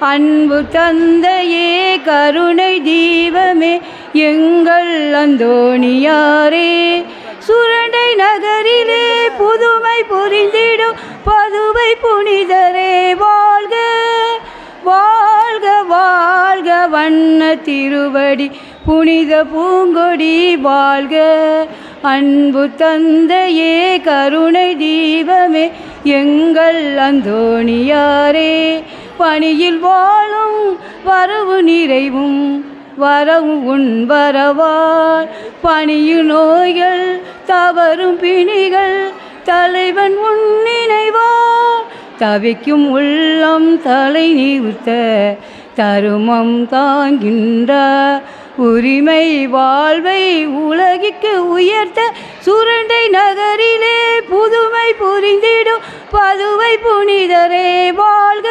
அன்பு தந்தையே கருணை தீபமே எங்கள் அந்தோணியாரே, சுரண்டை நகரிலே புதுமை புரிந்திடும் பதுவை புனிதரே வாழ்க வாழ்க வாழ்க, வண்ண திருவடி புனித பூங்கொடி வாழ்க. அன்பு தந்தையே கருணை தீபமே எங்கள் அந்தோணியாரே, பணியில் வாழும் வரவு நிறைவும் வரவும் உன் வரவால், பணியு நோய்கள் தவறும் பிணிகள் தலைவன் உன் நினைவால், தவிக்கும் உள்ளம் தலை நிறுத்த தருமம் தாங்கின்ற உரிமை வாழ்வை உலகிற்கு உயர்த்த, சுரண்டை நகரிலே புதுமை புரிந்திடும் பதுவை புனிதரே வாழ்க